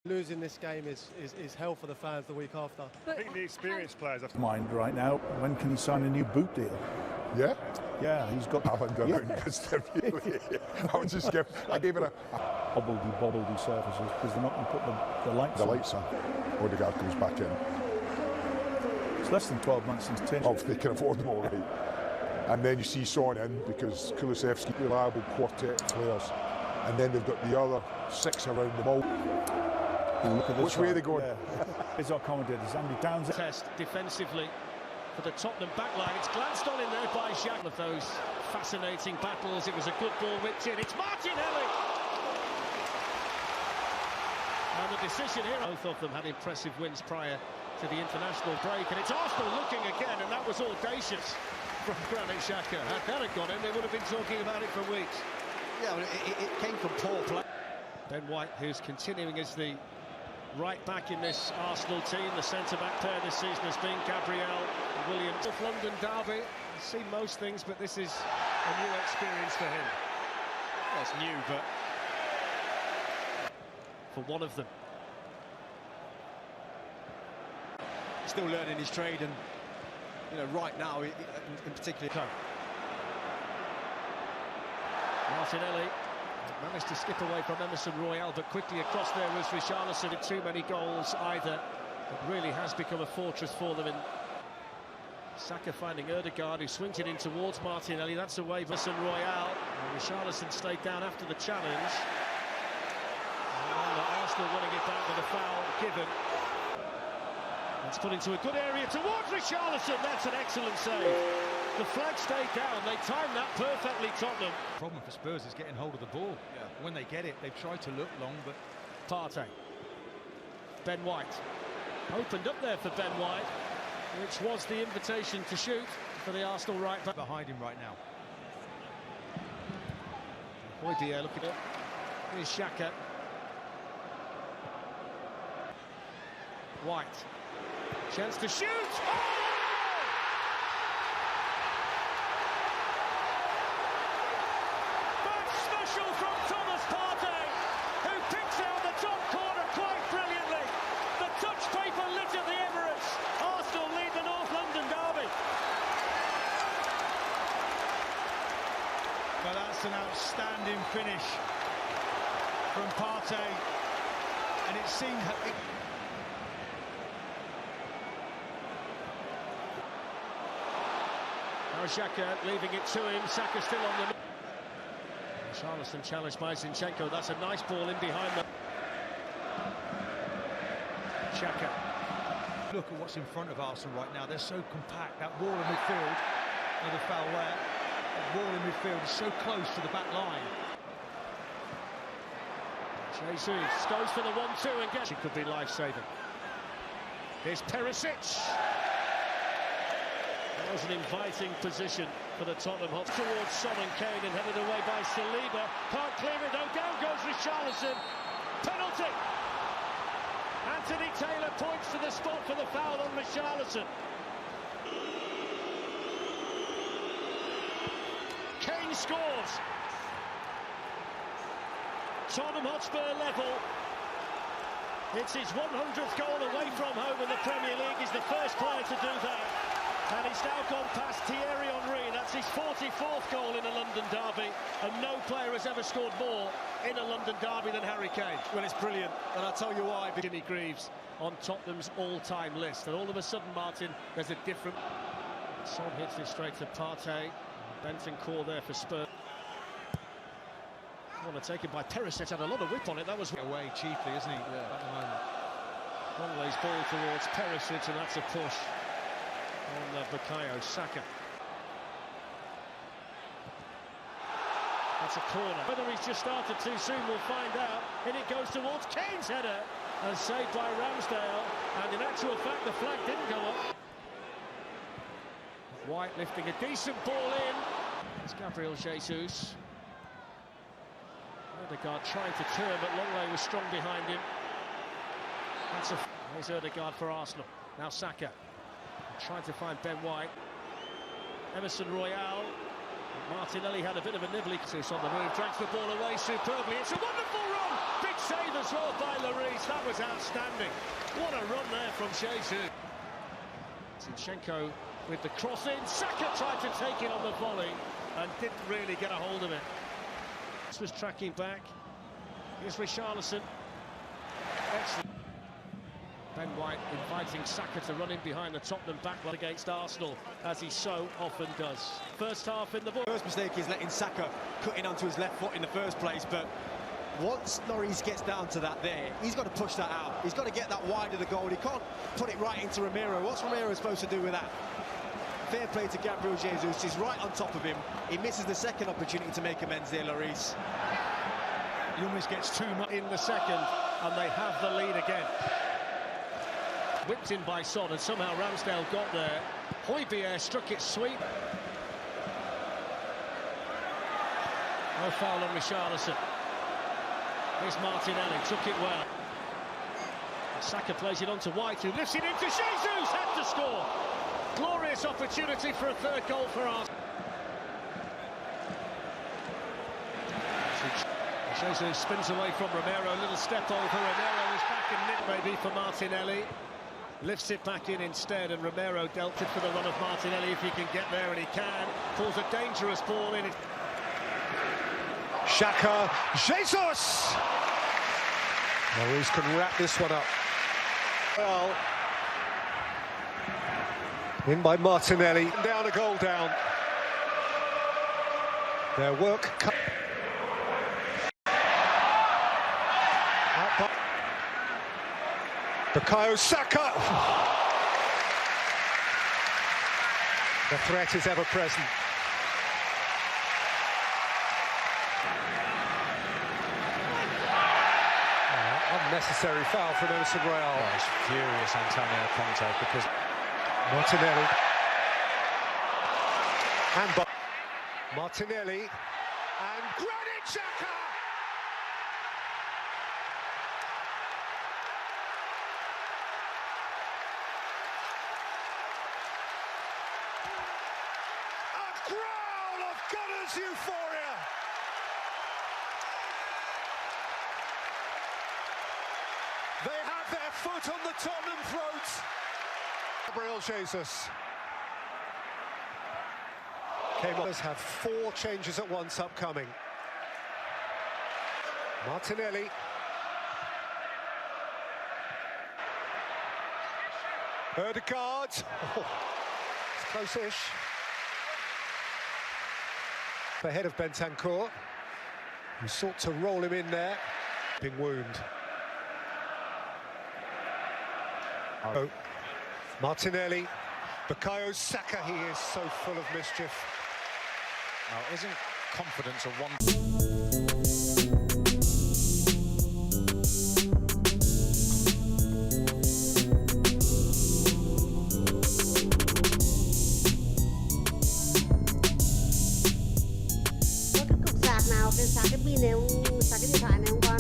Losing this game is hell for the fans the week after. I think the experienced players are mind right now. When can he sign a new boot deal? Yeah? Yeah, he's got. I haven't gone out and missed it, really. I gave it a Bobbledy surfaces because they're not going to put the lights on. The lights on. Odegaard comes back in. It's less than 12 months since Tinch. Oh, they can afford them all right. And then you see Son in because Kulusevski, reliable quartet players. And then they've got the other 6 around the ball. Look at this. Which way are they going? Yeah. It's our commentator, Andy Townsend. Test defensively for the Tottenham backline. It's glanced on in there by Xhaka. Of those fascinating battles. It was a good ball whipped in. It's Martinelli. And the decision here. Both of them had impressive wins prior to the international break. And it's Arsenal looking again, and that was audacious from Granit Xhaka. Had that had gone in, they would have been talking about it for weeks. Yeah, but it came from poor play. Ben White, who's continuing as the right back in this Arsenal team. The centre-back pair this season has been Gabriel Williams. North London derby, he's seen most things, but this is a new experience for him. Well, it's new, but for one of them. still learning his trade, and you know, right now, in particular. Martinelli managed to skip away from Emerson Royale, but quickly across there was Richarlison. Did too many goals either. It really has become a fortress for them. In Saka finding Ødegaard, who swings it in towards Martinelli. That's away Emerson Royale. And Richarlison stayed down after the challenge. And Arsenal winning it back with a foul given. It's put into a good area towards Richarlison. That's an excellent save. The flag stayed down. They timed that perfectly, Tottenham. The problem for Spurs is getting hold of the ball. Yeah. When they get it, they've tried to look long, but... Partey. Ben White. Opened up there for Ben White, which was the invitation to shoot for the Arsenal right back. Behind him right now. Højbjerg looking up. Here's Xhaka. White. Chance to shoot! Oh! That's special from Thomas Partey, who picks out the top corner quite brilliantly. The touch paper lit at the Emirates. Arsenal lead the North London derby. But that's an outstanding finish from Partey, and it seemed... Xhaka leaving it to him. Saka still on the... Richarlison challenged by Zinchenko. That's a nice ball in behind them. Xhaka. Look at what's in front of Arsenal right now. They're so compact. That wall in midfield, another foul there. That wall in midfield is so close to the back line. Jesus goes for the 1-2 and gets... It could be life-saving. Here's Perisic. That was an inviting position for the Tottenham Hotspur. Towards Son and Kane and headed away by Saliba. Can't clear it though. Down goes Richarlison. Penalty. Anthony Taylor points to the spot for the foul on Richarlison. Kane scores. Tottenham Hotspur level. It's his 100th goal away from home in the Premier League. He's the first player to do that. And he's now gone past Thierry Henry. That's his 44th goal in a London derby. And no player has ever scored more in a London derby than Harry Kane. Well, it's brilliant, and I'll tell you why. Jimmy Greaves on Tottenham's all-time list. And all of a sudden, Martin, there's a different... Son hits it straight to Partey. Bentancur there for Spurs. Corner taken by Perisic. Had a lot of whip on it. That was... Away cheaply, isn't he, at the moment? Conway's ball towards Perisic, and that's a push on Bukayo Saka. That's a corner. Whether he's just started too soon, we'll find out. And it goes towards Kane's header, and saved by Ramsdale. And in actual fact, the flag didn't go up. White lifting a decent ball in. It's Gabriel Jesus. Ødegaard trying to turn, but Longley was strong behind him. There's Ødegaard for Arsenal. Now Saka. Trying to find Ben White. Emerson Royale. Martinelli had a bit of a nibbly. It's on the move, drags the ball away superbly. It's a wonderful run! Big save as well by Lloris. That was outstanding. What a run there from Jesus. Zinchenko with the cross in. Saka tried to take it on the volley and didn't really get a hold of it. This was tracking back. Here's Richarlison. Excellent. Ben White inviting Saka to run in behind the Tottenham back against Arsenal, as he so often does. First half in the ball. First mistake is letting Saka cut in onto his left foot in the first place, but once Lloris gets down to that there, he's got to push that out. He's got to get that wide of the goal. He can't put it right into Romero. What's Romero supposed to do with that? Fair play to Gabriel Jesus. He's right on top of him. He misses the second opportunity to make amends there, Lloris. He almost gets too much in the second, and they have the lead again. Whipped in by Son, and somehow Ramsdale got there. Højbjerg struck it sweet. No foul on Richarlison. Here's Martinelli, took it well. Saka plays it on to White, who lifts it into Jesus, had to score. Glorious opportunity for a third goal for Arsenal. Jesus spins away from Romero, a little step over. Romero is back in mid, maybe for Martinelli. Lifts it back in instead, and Romero dealt it for the run of Martinelli if he can get there, and he can. Pulls a dangerous ball in. Xhaka, Jesus! Lloris can wrap this one up. Well, in by Martinelli, down a goal down. Their work. Bukayo Saka. The threat is ever present. Unnecessary foul from Emerson Royal. Oh, he's furious, Antonio Conte, because Martinelli. And Martinelli. And Granit Xhaka. A growl of Gunners euphoria. They have their foot on the Tottenham throats. Gabriel Jesus. Others have 4 changes at once upcoming. Martinelli. Ødegaard. Oh, it's close-ish. Ahead of Bentancur, who sought to roll him in there. Big wound. Oh. Martinelli. Bukayo Saka, he is so full of mischief. now isn't confidence a one. Có cái cục sạc nào, cái sạc cái pin này không, sạc cái điện thoại này không con?